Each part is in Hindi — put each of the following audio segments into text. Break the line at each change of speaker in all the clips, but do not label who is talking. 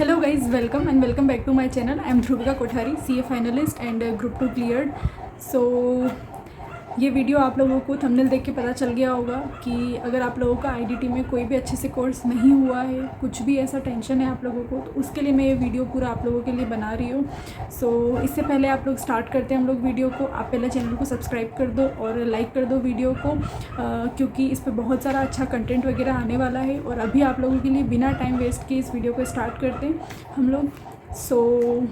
Hello guys, welcome and welcome back to my channel. I am Dhruvika Kothari, CA finalist and Group 2 cleared. So ये वीडियो आप लोगों को थंबनेल देख के पता चल गया होगा कि अगर आप लोगों का आईडीटी में कोई भी अच्छे से कोर्स नहीं हुआ है, कुछ भी ऐसा टेंशन है आप लोगों को, तो उसके लिए मैं ये वीडियो पूरा आप लोगों के लिए बना रही हूँ। सो इससे पहले आप लोग स्टार्ट करते हैं हम लोग वीडियो को। आप पहले चैनल को सब्सक्राइब कर दो और लाइक कर दो वीडियो को, क्योंकि इस पर बहुत सारा अच्छा कंटेंट वगैरह आने वाला है। और अभी आप लोगों के लिए बिना टाइम वेस्ट किए इस वीडियो को स्टार्ट करते हैं हम लोग। सो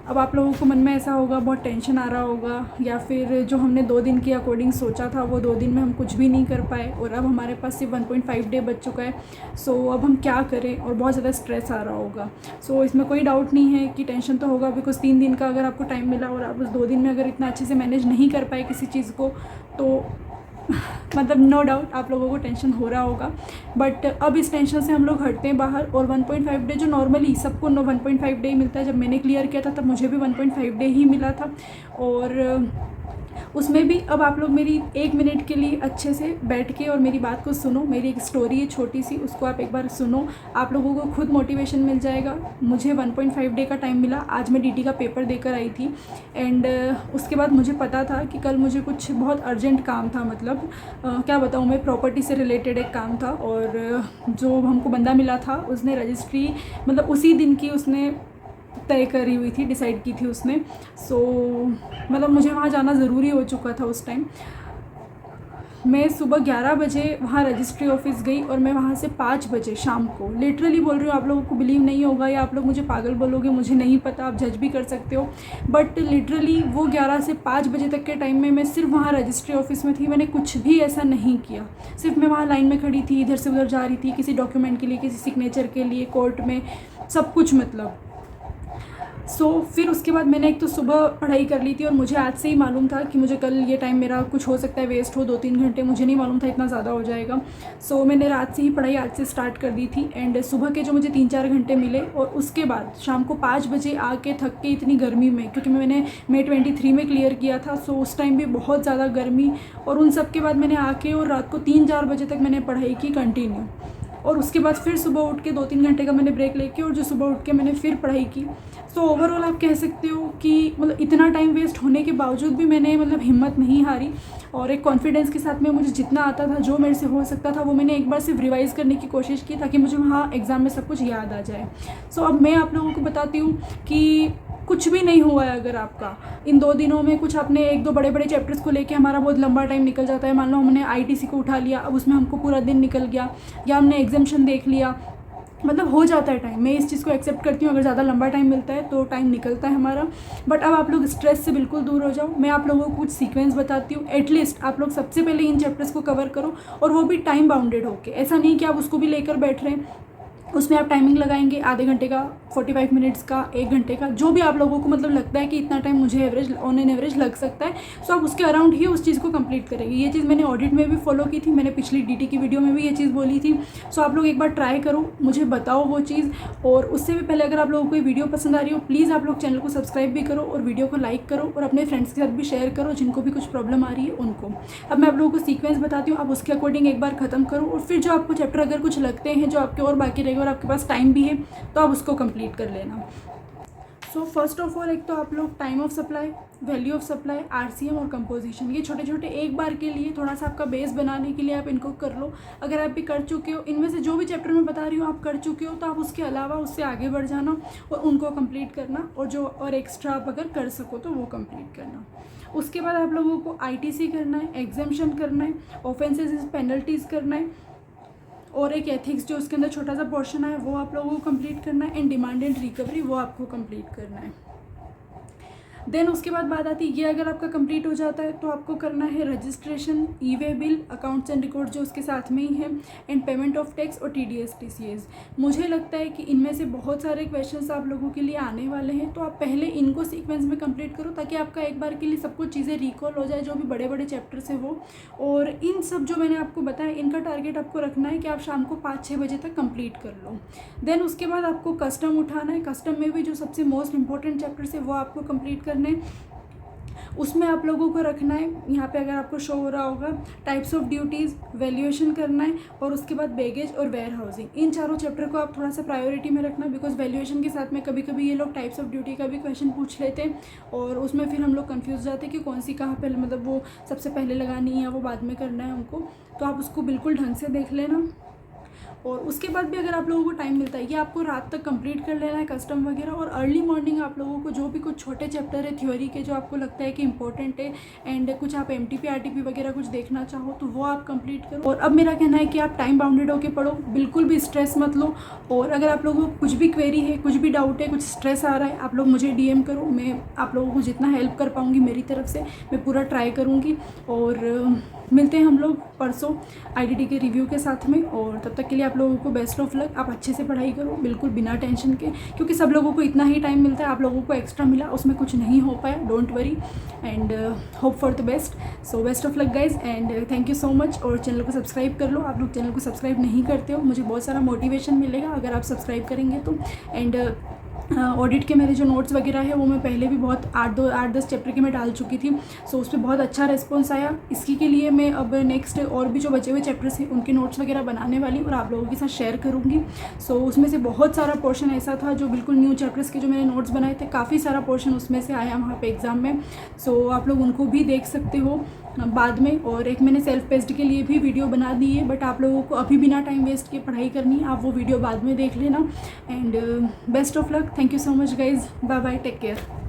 अब आप लोगों को मन में ऐसा होगा, बहुत टेंशन आ रहा होगा, या फिर जो हमने 2 दिन के अकॉर्डिंग सोचा था वो 2 दिन में हम कुछ भी नहीं कर पाए और अब हमारे पास सिर्फ 1.5 डे बच चुका है। सो अब हम क्या करें, और बहुत ज़्यादा स्ट्रेस आ रहा होगा। सो इसमें कोई डाउट नहीं है कि टेंशन तो होगा, बिकॉज 3 दिन का अगर आपको टाइम मिला और आप उस 2 दिन में अगर इतना अच्छे से मैनेज नहीं कर पाए किसी चीज़ को, तो मतलब नो डाउट आप लोगों को टेंशन हो रहा होगा। बट अब इस टेंशन से हम लोग हटते हैं बाहर, और 1.5 डे जो नॉर्मली सबको 1.5 डे ही मिलता है, जब मैंने क्लियर किया था तब मुझे भी 1.5 डे ही मिला था। और उसमें भी अब आप लोग मेरी 1 मिनट के लिए अच्छे से बैठ के और मेरी बात को सुनो। मेरी एक स्टोरी है छोटी सी, उसको आप एक बार सुनो, आप लोगों को खुद मोटिवेशन मिल जाएगा। मुझे 1.5 डे का टाइम मिला। आज मैं डीटी का पेपर देकर आई थी एंड उसके बाद मुझे पता था कि कल मुझे कुछ बहुत अर्जेंट काम था, मतलब क्या बताऊँ मैं, प्रॉपर्टी से रिलेटेड एक काम था। और जो हमको बंदा मिला था उसने रजिस्ट्री मतलब उसी दिन की उसने तय करी हुई थी, डिसाइड की थी उसने। सो मतलब मुझे वहाँ जाना ज़रूरी हो चुका था उस टाइम। मैं सुबह 11 बजे वहाँ रजिस्ट्री ऑफिस गई और मैं वहाँ से 5 बजे शाम को, लिटरली बोल रही हूँ, आप लोगों को बिलीव नहीं होगा या आप लोग मुझे पागल बोलोगे, मुझे नहीं पता, आप जज भी कर सकते हो, बट लिटरली वो 11 से 5 बजे तक के टाइम में मैं सिर्फ वहाँ रजिस्ट्री ऑफिस में थी। मैंने कुछ भी ऐसा नहीं किया, सिर्फ मैं वहाँ लाइन में खड़ी थी, इधर से उधर जा रही थी, किसी डॉक्यूमेंट के लिए, किसी सिग्नेचर के लिए, कोर्ट में, सब कुछ मतलब। फिर उसके बाद मैंने एक तो सुबह पढ़ाई कर ली थी और मुझे आज से ही मालूम था कि मुझे कल ये टाइम मेरा कुछ हो सकता है वेस्ट हो, 2-3 घंटे, मुझे नहीं मालूम था इतना ज़्यादा हो जाएगा। मैंने रात से ही पढ़ाई आज से स्टार्ट कर दी थी एंड सुबह के जो मुझे 3-4 घंटे मिले, और उसके बाद शाम को 5 बजे आके थक के, इतनी गर्मी में, क्योंकि मैंने मई 23 में क्लियर किया था, उस टाइम भी बहुत ज़्यादा गर्मी, और उन सब के बाद मैंने आके और रात को 3-4 बजे तक मैंने पढ़ाई की कंटिन्यू। और उसके बाद फिर सुबह उठ के 2-3 घंटे का मैंने ब्रेक लेके, और जो सुबह उठ के मैंने फिर पढ़ाई की। ओवरऑल आप कह सकते हो कि मतलब इतना टाइम वेस्ट होने के बावजूद भी मैंने मतलब हिम्मत नहीं हारी, और एक कॉन्फिडेंस के साथ में मुझे जितना आता था, जो मेरे से हो सकता था, वो मैंने एक बार सिर्फ रिवाइज़ करने की कोशिश की, ताकि मुझे वहाँ एग्ज़ाम में सब कुछ याद आ जाए। अब मैं आप लोगों को बताती हूँ कि कुछ भी नहीं हुआ है अगर आपका इन 2 दिनों में कुछ, आपने 1-2 बड़े बड़े चैप्टर्स को लेके हमारा बहुत लंबा टाइम निकल जाता है। मान लो हमने आईटीसी को उठा लिया, अब उसमें हमको पूरा दिन निकल गया, या हमने एग्जामिशन देख लिया, मतलब हो जाता है टाइम। मैं इस चीज़ को एक्सेप्ट करती हूँ, अगर ज़्यादा लंबा टाइम मिलता है तो टाइम निकलता है हमारा। बट अब आप लोग स्ट्रेस से बिल्कुल दूर हो जाओ। मैं आप लोगों को कुछ सीक्वेंस बताती हूँ, एटलीस्ट आप लोग सबसे पहले इन चैप्टर्स को कवर करो, और वो भी टाइम बाउंडेड होके। ऐसा नहीं कि आप उसको भी लेकर बैठ रहे हैं, उसमें आप टाइमिंग लगाएंगे आधे घंटे का, 45 मिनट्स का, 1 घंटे का, जो भी आप लोगों को मतलब लगता है कि इतना टाइम मुझे एवरेज ऑन एन एवरेज लग सकता है, आप उसके अराउंड ही उस चीज़ को कंप्लीट करेंगे। ये चीज़ मैंने ऑडिट में भी फॉलो की थी, मैंने पिछली डीटी की वीडियो में भी ये चीज़ बोली थी। आप लोग एक बार ट्राई करो, मुझे बताओ वो चीज़। और उससे भी पहले अगर आप लोगों को ये वीडियो पसंद आ रही हो, प्लीज़ आप लोग चैनल को सब्सक्राइब भी करो और वीडियो को लाइक करो, और अपने फ्रेंड्स के साथ भी शेयर करो जिनको भी कुछ प्रॉब्लम आ रही है उनको। अब मैं आप लोगों को सीक्वेंस बताती हूँ, आप उसके अकॉर्डिंग एक बार ख़त्म करो, और फिर जो आपको चैप्टर अगर कुछ लगते हैं जो आपके और बाकी रहेगा और आपके पास टाइम भी है, तो आप उसको कंप्लीट कर लेना। फर्स्ट ऑफ ऑल, एक तो आप लोग time of supply, value of supply, RCM और कंपोजिशन, ये छोटे छोटे एक बार के लिए थोड़ा सा आपका बेस बनाने के लिए आप इनको कर लो। अगर आप भी कर चुके हो, इनमें से जो भी चैप्टर मैं बता रही हूँ आप कर चुके हो, तो आप उसके अलावा उससे आगे बढ़ जाना और उनको कंप्लीट करना, और जो और एक्स्ट्रा आप अगर कर सको तो वो कंप्लीट करना। उसके बाद आप लोगों को आईटीसी करना है, एग्जामिशन करना है, ऑफेंसेस पेनल्टीज़ करना है, और एक एथिक्स जो उसके अंदर छोटा सा पोर्शन है वो आप लोगों को कंप्लीट करना है, एंड डिमांड एंड रिकवरी वो आपको कंप्लीट करना है। देन उसके बाद बात आती है, ये अगर आपका कंप्लीट हो जाता है तो आपको करना है registration, E way bill, accounts and record जो उसके साथ में ही है, एंड पेमेंट ऑफ टैक्स और टीडीएस टीसीएस। मुझे लगता है कि इनमें से बहुत सारे क्वेश्चंस आप लोगों के लिए आने वाले हैं, तो आप पहले इनको सीक्वेंस में कंप्लीट करो, ताकि आपका एक बार के लिए सब कुछ चीज़ें रिकॉल हो जाए, जो भी बड़े बड़े चैप्टर्स है वो। और इन सब जो मैंने आपको बताया, इनका टारगेट आपको रखना है कि आप शाम को 5-6 बजे तक कंप्लीट कर लो। देन उसके बाद आपको कस्टम उठाना है, कस्टम में भी जो सबसे मोस्ट इंपॉर्टेंट चैप्टर्स है वो आपको कंप्लीट करने हैं। उसमें आप लोगों को रखना है, यहाँ पे अगर आपको शो हो रहा होगा, टाइप्स ऑफ ड्यूटीज़, वैल्यूएशन करना है, और उसके बाद बैगेज और वेयर हाउसिंग। इन चारों चैप्टर को आप थोड़ा सा प्रायोरिटी में रखना, बिकॉज वैल्यूएशन के साथ में कभी कभी ये लोग टाइप्स ऑफ ड्यूटी का भी क्वेश्चन पूछ लेते हैं, और उसमें फिर हम लोग कन्फ्यूज़ जाते हैं कि कौन सी कहाँ पहले, मतलब वो सबसे पहले लगानी है या वो बाद में करना है हमको। तो आप उसको बिल्कुल ढंग से देख लेना। और उसके बाद भी अगर आप लोगों को टाइम मिलता है, ये आपको रात तक कंप्लीट कर लेना है कस्टम वगैरह, और अर्ली मॉर्निंग आप लोगों को जो भी कुछ छोटे चैप्टर है थ्योरी के जो आपको लगता है कि इंपॉर्टेंट है, एंड कुछ आप MTP RTP वगैरह कुछ देखना चाहो तो वो आप कंप्लीट करो। और अब मेरा कहना है कि आप टाइम बाउंडेड होकर पढ़ो, बिल्कुल भी स्ट्रेस मत लो। और अगर आप लोगों को कुछ भी क्वेरी है, कुछ भी डाउट है, कुछ स्ट्रेस आ रहा है, आप लोग मुझे DM करो, मैं आप लोगों को जितना हेल्प कर पाऊँगी मेरी तरफ से मैं पूरा ट्राई करूँगी। और मिलते हैं हम लोग परसों IDT के रिव्यू के साथ में, और तब तक के लिए आप लोगों को बेस्ट ऑफ लक। आप अच्छे से पढ़ाई करो, बिल्कुल बिना टेंशन के, क्योंकि सब लोगों को इतना ही टाइम मिलता है, आप लोगों को एक्स्ट्रा मिला, उसमें कुछ नहीं हो पाया, don't worry, and hope for the best. So best of luck guys, and thank you so much. और चैनल को सब्सक्राइब कर लो, आप लोग चैनल को सब्सक्राइब नहीं करते हो, मुझे बहुत सारा मोटिवेशन मिलेगा अगर आप सब्सक्राइब करेंगे तो। एंड ऑडिट के मेरे जो नोट्स वगैरह है वो मैं पहले भी बहुत 8-10 चैप्टर के मैं डाल चुकी थी, सो उस पर बहुत अच्छा रिस्पॉन्स आया। इसकी के लिए मैं अब नेक्स्ट और भी जो बचे हुए चैप्टर्स हैं उनके नोट्स वगैरह बनाने वाली और आप लोगों के साथ शेयर करूँगी। सो उसमें से बहुत सारा पोर्शन ऐसा था जो बिल्कुल न्यू चैप्टर्स के जो मैंने नोट्स बनाए थे, काफ़ी सारा पोर्शन उसमें से आया वहाँ पर एग्ज़ाम में। सो आप लोग उनको भी देख सकते हो बाद में। और एक मैंने सेल्फ पेस्ड के लिए भी वीडियो बना दी है, बट आप लोगों को अभी बिना टाइम वेस्ट किए पढ़ाई करनी है, आप वो वीडियो बाद में देख लेना। And best of luck, thank you so much guys, bye bye, take care.